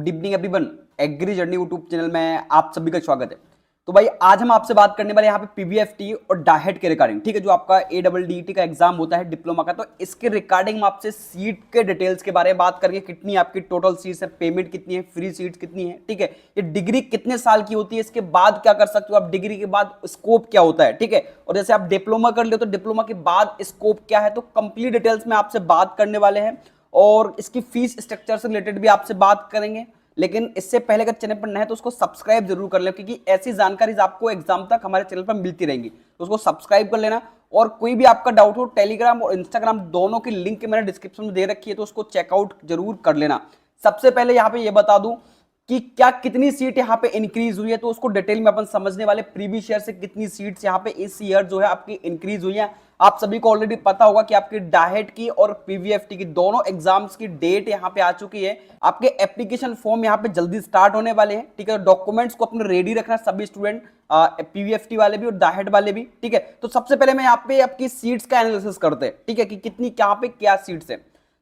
Good evening everyone. Agri journey YouTube channel में आप सभी का स्वागत है। तो भाई आज हम आपसे बात करने वाले यहाँ पे पीवीएफटी और डाहेट के रिगार्डिंग, ठीक है, जो आपका एडीईटी का एग्जाम होता है डिप्लोमा का। तो इसके रिगार्डिंग हम आपसे सीट के डिटेल्स के बारे में बात करेंगे, कितनी आपकी टोटल सीट्स है, पेमेंट कितनी है, फ्री सीट्स कितनी है, ठीक है, ये डिग्री कितने साल की होती है, इसके बाद क्या कर सकते हो आप, डिग्री के बाद स्कोप क्या होता है, ठीक है, और जैसे आप डिप्लोमा कर ले तो डिप्लोमा के बाद स्कोप क्या है। तो कंप्लीट डिटेल्स में आपसे बात करने वाले हैं और इसकी फीस स्ट्रक्चर से रिलेटेड भी आपसे बात करेंगे। लेकिन इससे पहले अगर चैनल पर नए हैं तो उसको सब्सक्राइब जरूर कर लें, क्योंकि ऐसी जानकारी आपको एग्जाम तक हमारे चैनल पर मिलती रहेंगी। तो उसको सब्सक्राइब कर लेना और कोई भी आपका डाउट हो टेलीग्राम और इंस्टाग्राम दोनों की लिंक मैंने डिस्क्रिप्शन में दे रखी है, तो उसको चेकआउट जरूर कर लेना। सबसे पहले यहाँ पे ये बता दूं कि क्या कितनी सीट यहाँ पे इंक्रीज हुई है, तो उसको डिटेल में अपन समझने वाले। प्रीवियस ईयर से कितनी सीट्स यहाँ पे इस ईयर जो है आपकी इंक्रीज हुई है। आप सभी को ऑलरेडी पता होगा कि आपकी डाहेट की और पीवीएफटी की दोनों एग्जाम्स की डेट यहाँ पे आ चुकी है। आपके एप्लीकेशन फॉर्म यहाँ पे जल्दी स्टार्ट होने वाले हैं, ठीक है। डॉक्यूमेंट्स को अपने रेडी रखना सभी स्टूडेंट, पीवीएफटी वाले भी और डाहेट वाले भी, ठीक है। तो सबसे पहले मैं यहाँ पे आपकी सीट्स का एनालिसिस करते हैं, ठीक है, कि कितनी यहाँ पे क्या सीट्स है।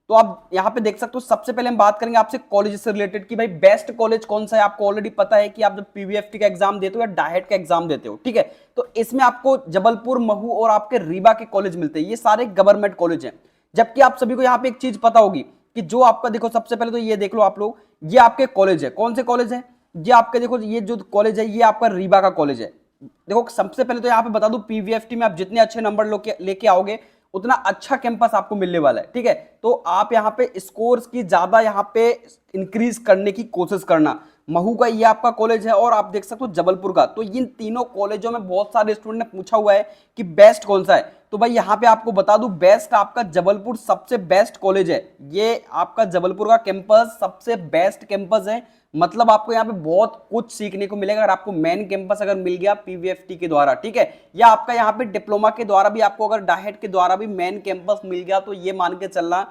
तो आप यहाँ पे देख सकते हो। सबसे पहले हम बात करेंगे आपसे कॉलेज से रिलेटेड कि भाई बेस्ट कॉलेज कौन सा है। आपको ऑलरेडी पता है कि आप जब पीवीएफटी का एग्जाम देते हो या डाहेट का एग्जाम देते हो, ठीक है, तो इसमें आपको जबलपुर, महू और आपके रीवा के कॉलेज मिलते हैं। ये सारे गवर्नमेंट कॉलेज हैं। जबकि आप सभी को यहाँ पे एक चीज पता होगी कि जो आपका, देखो सबसे पहले तो ये देख लो आप लोग, ये आपके कॉलेज है। कौन से कॉलेज है? ये आपके देखो, ये जो कॉलेज है ये आपका रीवा का कॉलेज है। देखो सबसे पहले तो यहाँ पे बता दूं, पीवीएफटी में आप जितने अच्छे नंबर लेके आओगे उतना अच्छा कैंपस आपको मिलने वाला है, ठीक है। तो आप यहाँ पे स्कोर्स की ज्यादा यहाँ पे इंक्रीज करने की कोशिश करना। महू का ये आपका कॉलेज है और आप देख सकते हो जबलपुर का। तो इन तीनों कॉलेजों में बहुत सारे स्टूडेंट ने पूछा हुआ है कि बेस्ट कौन सा है। तो भाई यहाँ पे आपको बता दूं, बेस्ट आपका जबलपुर सबसे बेस्ट कॉलेज है। ये आपका जबलपुर का कैंपस सबसे बेस्ट कैंपस है। मतलब आपको यहाँ पे बहुत कुछ सीखने को मिलेगा अगर आपको मेन कैंपस अगर मिल गया पीवीएफटी के द्वारा, ठीक है, या आपका यहाँ पे डिप्लोमा के द्वारा भी आपको अगर डाहेट के द्वारा भी मेन कैंपस मिल गया, तो ये मान के चलना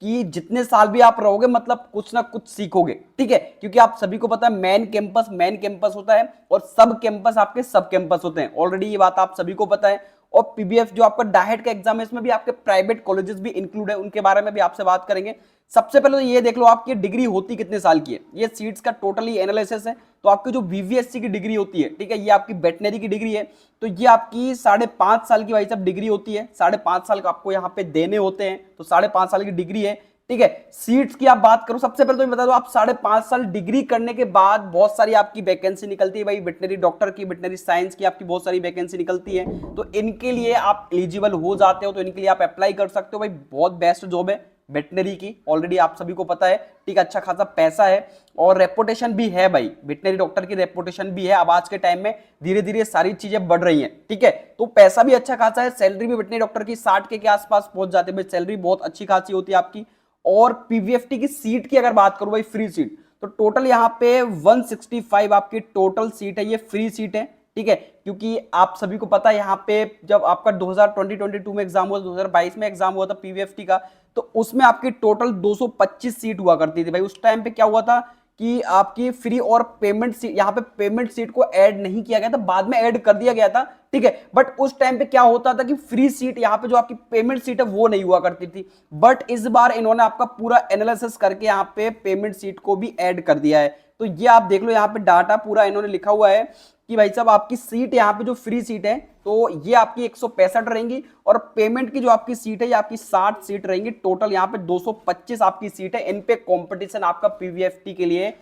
कि जितने साल भी आप रहोगे मतलब कुछ ना कुछ सीखोगे, ठीक है। क्योंकि आप सभी को पता है मेन कैंपस होता है और सब कैंपस आपके सब कैंपस होते हैं। ऑलरेडी ये बात आप सभी को पता है। और पीबीएफ जो आपका डाहेट का एग्जाम है इसमें भी आपके प्राइवेट कॉलेजेस भी इंक्लूड है, उनके बारे में भी आपसे बात करेंगे। सबसे पहले तो ये देख लो आपकी डिग्री होती कितने साल की है। ये सीट्स का टोटली एनालिसिस है। तो आपकी जो वीवीएससी की डिग्री होती है, ठीक है, ये आपकी वेटनरी की डिग्री है। तो ये आपकी 5.5 साल की भाई साहब डिग्री होती है। 5.5 साल का आपको यहाँ पे देने होते हैं। तो 5.5 साल की डिग्री है, ठीक है। सीट्स की आप बात करो, सबसे पहले तो मैं बता दो, आप 5.5 साल डिग्री करने के बाद बहुत सारी आपकी वैकेंसी निकलती है भाई। वेटनरी डॉक्टर की, वेटनरी साइंस की आपकी बहुत सारी वैकेंसी निकलती है। तो इनके लिए आप एलिजिबल हो जाते हो, तो इनके लिए आप अप्लाई कर सकते हो भाई। बहुत बेस्ट जॉब है वेटनरी की, ऑलरेडी आप सभी को पता है, ठीक है। अच्छा खासा पैसा है और रेपुटेशन भी है भाई। वेटनरी डॉक्टर की रेपुटेशन भी है। अब आज के टाइम में धीरे धीरे सारी चीजें बढ़ रही हैं, ठीक है। तो पैसा भी अच्छा खासा है। सैलरी भी वेटनरी डॉक्टर की 60 के आसपास पहुंच जाते हैं भाई। सैलरी बहुत अच्छी खासी होती है आपकी। और पीवीएफटी की सीट की अगर बात करूं भाई, फ्री सीट, तो टोटल यहां पे 165 आपकी टोटल सीट है। ये फ्री सीट है, ठीक है। क्योंकि आप सभी को पता है यहाँ पे जब आपका 2022 में एग्जाम हुआ, 2022 में एग्जाम हुआ था पीवीएफटी का, तो उसमें आपकी टोटल 225 सीट हुआ करती थी भाई। उस टाइम पे क्या हुआ था कि आपकी फ्री और पेमेंट सीट, यहाँ पे पेमेंट सीट को ऐड नहीं किया गया था, बाद में ऐड कर दिया गया था, ठीक है। बट उस टाइम पे क्या होता था कि फ्री सीट, यहाँ पे जो आपकी पेमेंट सीट है वो नहीं हुआ करती थी। बट इस बार इन्होंने आपका पूरा एनालिसिस करके यहाँ पे पेमेंट सीट को भी ऐड कर दिया है। तो ये आप देख लो, यहाँ पे डाटा पूरा इन्होंने लिखा हुआ है कि भाई साहब आपकी सीट यहाँ पे जो फ्री सीट है तो ये आपकी 165 रहेंगी और पेमेंट की जो आपकी सीट है ये आपकी 60 सीट रहेंगी। टोटल यहाँ पे 225 आपकी सीट है। इन पे कंपटीशन आपका पीवीएफटी के लिए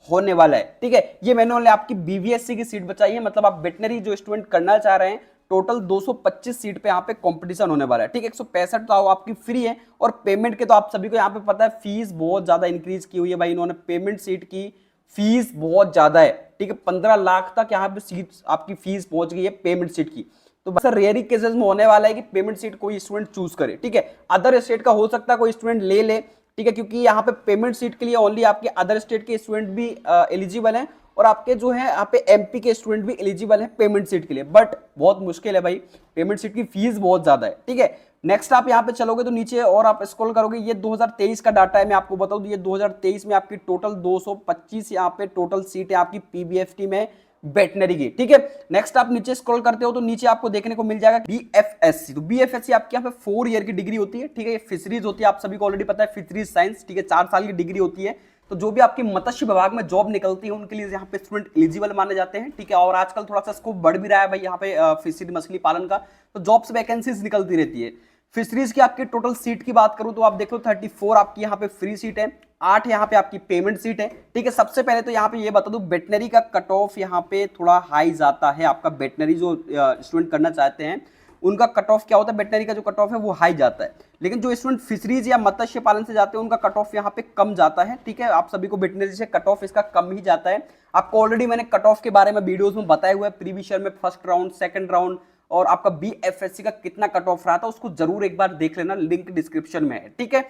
होने वाला है, ठीक है। ये मैंने ओनली आपकी बीवीएससी की सीट बचाई है, मतलब आप वेटनरी जो स्टूडेंट करना चाह रहे हैं, टोटल 225 सीट पे यहाँ पे कंपटीशन होने वाला है, ठीक है। 165 तो आपकी फ्री है और पेमेंट के तो आप सभी को यहाँ पे पता है फीस बहुत ज्यादा इंक्रीज की हुई है भाई इन्होंने। पेमेंट सीट की फीस बहुत ज्यादा है, ठीक है। 15 लाख तक यहाँ पे सीट आपकी फीस पहुंच गई है पेमेंट सीट की। तो बस रेयरी केसेस में होने वाला है कि पेमेंट सीट कोई स्टूडेंट चूज करे, ठीक है। अदर स्टेट का हो सकता है कोई स्टूडेंट ले ले, ठीक है, क्योंकि यहाँ पे पेमेंट सीट के लिए ओनली आपके अदर स्टेट के स्टूडेंट भी एलिजिबल हैं और आपके जो है यहाँ पे एमपी के स्टूडेंट भी एलिजिबल हैं पेमेंट सीट के लिए। बट बहुत मुश्किल है भाई, पेमेंट सीट की फीस बहुत ज्यादा है, ठीक है। नेक्स्ट आप यहाँ पे चलोगे तो नीचे और आप स्क्रॉल करोगे, ये 2023 का डाटा है। मैं आपको बताऊं, ये 2023 में आपकी टोटल 225 यहाँ पे टोटल सीट है आपकी पीबीएफटी में वेटनरी की, ठीक है। नेक्स्ट आप नीचे स्क्रॉल करते हो तो नीचे आपको देखने को मिल जाएगा बीएफएससी। तो बीएफएससी आपके यहाँ पे 4 ईयर की डिग्री होती है, ठीक है। ये फिशरीज होती है, आप सभी को ऑलरेडी पता है, फिशरीज साइंस, ठीक है, 4 साल की डिग्री होती है। तो जो भी आपकी मत्स्य विभाग में जॉब निकलती है उनके लिए यहाँ पे स्टूडेंट एलिजिबल माने जाते हैं, ठीक है। और आजकल थोड़ा सा स्कोप बढ़ भी रहा है भाई यहाँ पे फिशरी मछली पालन का, तो जॉब्स वैकेंसीज निकलती रहती है। फिशरीज की आपकी टोटल सीट की बात करूं तो आप देख लो 34 आपकी यहाँ पे फ्री सीट है, 8 यहाँ पे आपकी पेमेंट सीट है, ठीक है। सबसे पहले तो यहाँ पे ये बता दूं वेटनरी का कट ऑफ यहाँ पे थोड़ा हाई जाता है आपका, वेटनरी जो स्टूडेंट करना चाहते हैं उनका कट ऑफ क्या होता है, वेटनरी का जो कट ऑफ है वो हाई जाता है। लेकिन जो स्टूडेंट फिशरीज या मत्स्य पालन से जाते हैं उनका कट ऑफ यहाँ पे कम जाता है, ठीक है। आप सभी को वेटनरी से कट ऑफ इसका कम ही जाता है। आपको ऑलरेडी मैंने कट ऑफ के बारे में वीडियोज में बताया हुआ है, प्रीवियस ईयर में फर्स्ट राउंड, सेकंड राउंड और आपका बीएफएससी का कितना कट ऑफ रहा था उसको जरूर एक बार देख लेना, लिंक डिस्क्रिप्शन में है, ठीक है।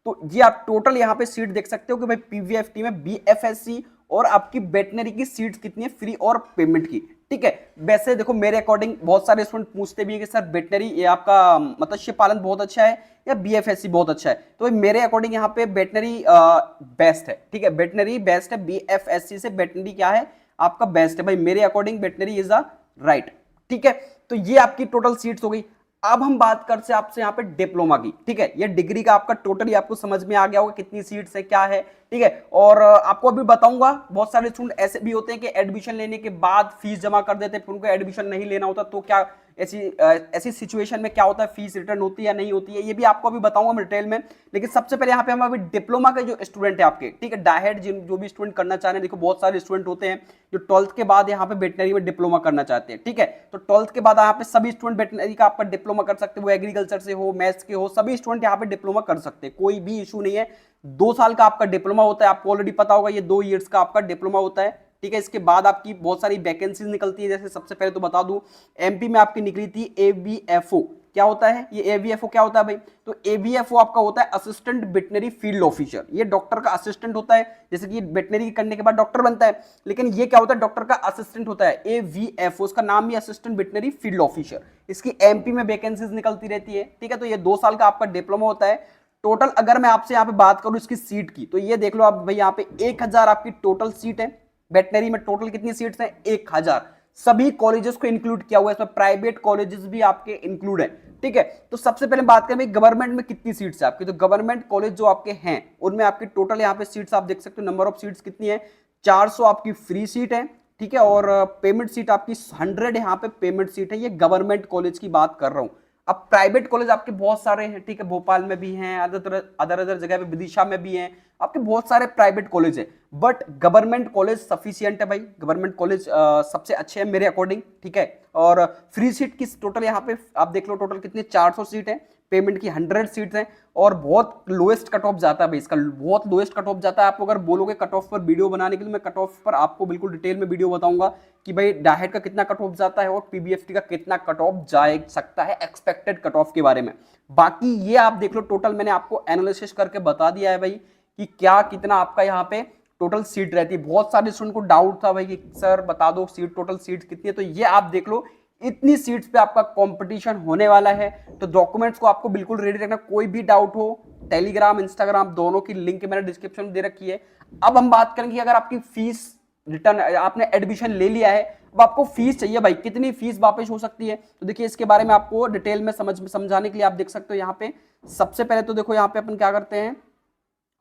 तो ये आप टोटल यहाँ पे सीट देख सकते हो कि भाई पीवीएफटी में बीएफएससी और आपकी वेटनरी की सीट्स कितनी है फ्री और पेमेंट की, ठीक है। वैसे देखो मेरे अकॉर्डिंग बहुत सारे स्टूडेंट पूछते भी है कि सर वेटनरी ये आपका मत्स्य पालन बहुत अच्छा है या बीएफएससी बहुत अच्छा है, तो मेरे अकॉर्डिंग यहाँ पे वेटनरी बेस्ट है, ठीक है। वेटनरी बेस्ट है, बीएफएससी से वेटनरी क्या है आपका बेस्ट है भाई, मेरे according veterinary is the right, ठीक है। तो ये आपकी टोटल सीट्स हो गई। अब हम बात करते हैं आपसे यहाँ पे डिप्लोमा की, ठीक है। ये डिग्री का आपका टोटली आपको समझ में आ गया होगा कितनी सीट्स है क्या है, ठीक है। और आपको अभी बताऊंगा बहुत सारे स्टूडेंट ऐसे भी होते हैं कि एडमिशन लेने के बाद फीस जमा कर देते हैं, फिर उनको एडमिशन नहीं लेना होता, तो क्या ऐसी सिचुएशन में क्या होता है, फीस रिटर्न होती है या नहीं होती है, ये भी आपको अभी बताऊंगा मैं डिटेल में। लेकिन सबसे पहले यहाँ पे हम अभी डिप्लोमा के जो स्टूडेंट है आपके, ठीक है, डायरेक्ट जो भी स्टूडेंट करना चाह रहे हैं, देखो बहुत सारे स्टूडेंट होते हैं जो 12th के बाद यहाँ पे वेटनरी में डिप्लोमा करना चाहते हैं, ठीक है। तो 12th के बाद यहाँ पे सभी स्टूडेंट वेटनरी का आपका डिप्लोमा कर सकते हैं, वो एग्रीकल्चर से हो, मैथ्स के हो, सभी स्टूडेंट यहाँ पे डिप्लोमा कर सकते हैं, कोई भी इशू नहीं है। 2 साल का आपका डिप्लोमा होता है, आपको ऑलरेडी पता होगा, ये 2 ईयर्स का आपका डिप्लोमा होता है, ठीक है। इसके बाद आपकी बहुत सारी वैकेंसीज निकलती है, जैसे सबसे पहले तो बता दूं एमपी में आपकी निकली थी एवीएफओ। क्या होता है ये एवीएफओ, क्या होता है भाई, तो एवीएफओ आपका होता है असिस्टेंट वेटनरी फील्ड ऑफिसर, ये डॉक्टर का असिस्टेंट होता है, जैसे कि वेटनरी करने के बाद डॉक्टर बनता है, लेकिन ये क्या होता है डॉक्टर का असिस्टेंट होता है, एवीएफओ, उसका नाम भी असिस्टेंट वेटनरी फील्ड ऑफिसर। इसकी एमपी में वैकेंसीज निकलती रहती है, ठीक है। तो ये 2 साल का आपका डिप्लोमा होता है। टोटल अगर मैं आपसे यहाँ पे बात करूं इसकी सीट की, तो ये देख लो आप भाई, यहाँ पे 1000 आपकी टोटल सीट है। वेटनरी में टोटल कितनी सीट्स हैं, 1000। सभी कॉलेजेस को इंक्लूड किया हुआ है, इसमें प्राइवेट कॉलेजेस भी आपके इंक्लूड है, ठीक है। तो सबसे पहले बात करें गवर्नमेंट में कितनी सीट्स है आपकी, तो गवर्नमेंट कॉलेज जो आपके हैं उनमें आपकी टोटल यहाँ पे सीट्स आप देख सकते हो, नंबर ऑफ सीट्स कितनी है, 400 आपकी फ्री सीट है, ठीक है। और पेमेंट सीट आपकी 100 यहाँ पे पेमेंट सीट है, ये गवर्नमेंट कॉलेज की बात कर रहा हूँ। अब प्राइवेट कॉलेज आपके बहुत सारे हैं, ठीक है, भोपाल में भी हैं, अदर जगह पे विदिशा में भी हैं, आपके बहुत सारे प्राइवेट कॉलेज है, बट गवर्नमेंट कॉलेज सफिशिएंट है भाई, गवर्नमेंट कॉलेज सबसे अच्छे हैं मेरे अकॉर्डिंग, ठीक है। और फ्री सीट की टोटल यहाँ पे आप देख लो टोटल कितनी 400 सीट है, पेमेंट की 100 सीट्स हैं, और बहुत लोएस्ट कट ऑफ जाता है भाई, इसका बहुत लोएस्ट कट ऑफ जाता है। आप अगर बोलोगे कट ऑफ पर वीडियो बनाने के लिए, मैं कट ऑफ पर आपको बिल्कुल डिटेल में वीडियो बताऊंगा कि भाई डायरेक्ट का कितना कट ऑफ जाता है और पीबीएफटी का कितना कट ऑफ जा सकता है, एक्सपेक्टेड कट ऑफ के बारे में। बाकी ये आप देख लो टोटल मैंने आपको एनालिसिस करके बता दिया है भाई कि क्या कितना आपका यहाँ पे टोटल सीट रहती है। बहुत सारे स्टूडेंट को डाउट था भाई कि सर बता दो सीट, टोटल सीट कितनी है, तो ये आप देख लो इतनी सीट्स पे आपका कंपटीशन होने वाला है। तो डॉक्यूमेंट्स को आपको बिल्कुल रेडी रखना, कोई भी डाउट हो टेलीग्राम इंस्टाग्राम दोनों की लिंक मैंने डिस्क्रिप्शन में दे रखी है। अब हम बात करेंगे अगर आपकी फीस रिटर्न, आपने एडमिशन ले लिया है, अब आपको फीस चाहिए भाई, कितनी फीस वापस हो सकती है, तो देखिए इसके बारे में आपको डिटेल में समझाने के लिए आप देख सकते हो यहाँ पे। सबसे पहले तो देखो यहाँ पे अपन क्या करते हैं,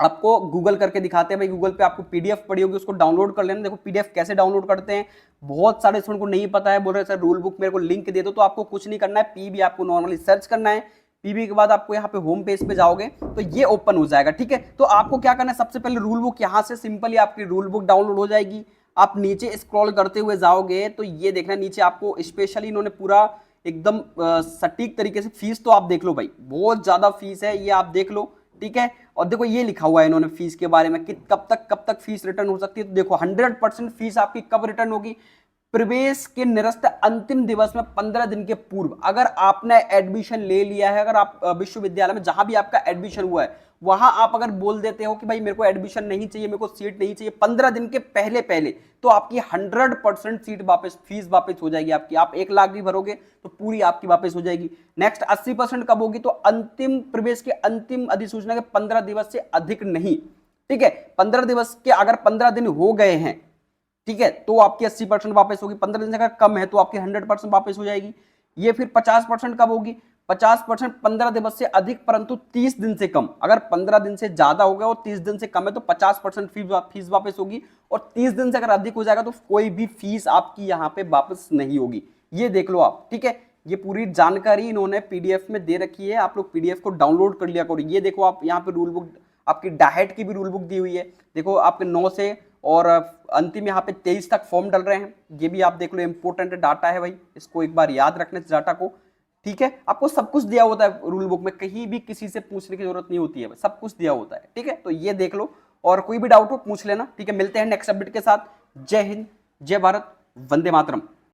आपको गूगल करके दिखाते हैं भाई, गूगल पे आपको पीडीएफ पड़ी होगी उसको डाउनलोड कर लेना। देखो पीडीएफ कैसे डाउनलोड करते हैं, बहुत सारे स्टूडेंट को नहीं पता है, बोल रहे सर रूल बुक मेरे को लिंक दे दो, तो आपको कुछ नहीं करना है, पीबी आपको नॉर्मली सर्च करना है, पीबी के बाद आपको यहाँ पे होम पेज पे जाओगे तो ये ओपन हो जाएगा, ठीक है। तो आपको क्या करना है, सबसे पहले रूल बुक यहाँ से सिंपली आपकी रूल बुक डाउनलोड हो जाएगी। आप नीचे स्क्रॉल करते हुए जाओगे तो ये देखना नीचे आपको स्पेशली इन्होंने पूरा एकदम सटीक तरीके से फीस तो आप देख लो भाई, बहुत ज्यादा फीस है ये आप देख लो, ठीक है। और देखो ये लिखा हुआ है इन्होंने फीस के बारे में कि कब तक फीस रिटर्न हो सकती है। तो देखो 100% फीस आपकी कब रिटर्न होगी, प्रवेश के निरस्त अंतिम दिवस में 15 दिन के पूर्व। अगर आपने एडमिशन ले लिया है, अगर आप विश्वविद्यालय में जहां भी आपका एडमिशन हुआ है वहां आप अगर बोल देते हो कि भाई मेरे को एडमिशन नहीं चाहिए, मेरे को सीट नहीं चाहिए, 15 दिन के पहले तो आपकी 100% सीट वापस, फीस वापस हो जाएगी आपकी। आप 1 लाख भी भरोगे तो पूरी आपकी वापस हो जाएगी। नेक्स्ट 80% कब होगी, तो अंतिम प्रवेश के अंतिम अधिसूचना के 15 दिवस से अधिक नहीं, ठीक है। 15 दिवस के अगर 15 दिन हो गए हैं, ठीक है, तो आपकी 80% वापस होगी। 15 दिन से अगर कम है तो आपकी 100% वापस हो जाएगी। ये फिर 50% कब होगी, 50% 15 दिवस से अधिक परंतु 30 दिन से कम। अगर 15 दिन से ज्यादा हो गया और 30 दिन से कम है तो 50% फीस वापस होगी, और 30 दिन से अगर अधिक हो जाएगा तो कोई भी फीस आपकी यहां पे वापस नहीं होगी। ये देख लो आप, ठीक है। ये पूरी जानकारी इन्होंने पीडीएफ में दे रखी है, आप लोग पीडीएफ को डाउनलोड कर लिया करो। ये देखो आप यहाँ पे रूल बुक, आपकी डाइट की भी रूल बुक दी हुई है। देखो आपके 9 से और अंतिम यहाँ पे 23 तक फॉर्म डल रहे हैं। ये भी आप देख लो, इंपोर्टेंट डाटा है भाई, इसको एक बार याद रखना इस डाटा को, ठीक है। आपको सब कुछ दिया होता है रूल बुक में, कहीं भी किसी से पूछने की जरूरत नहीं होती है, सब कुछ दिया होता है, ठीक है। तो ये देख लो और कोई भी डाउट हो पूछ लेना, ठीक है। मिलते हैं नेक्स्ट अपडेट के साथ। जय हिंद, जय भारत, वंदे मातरम।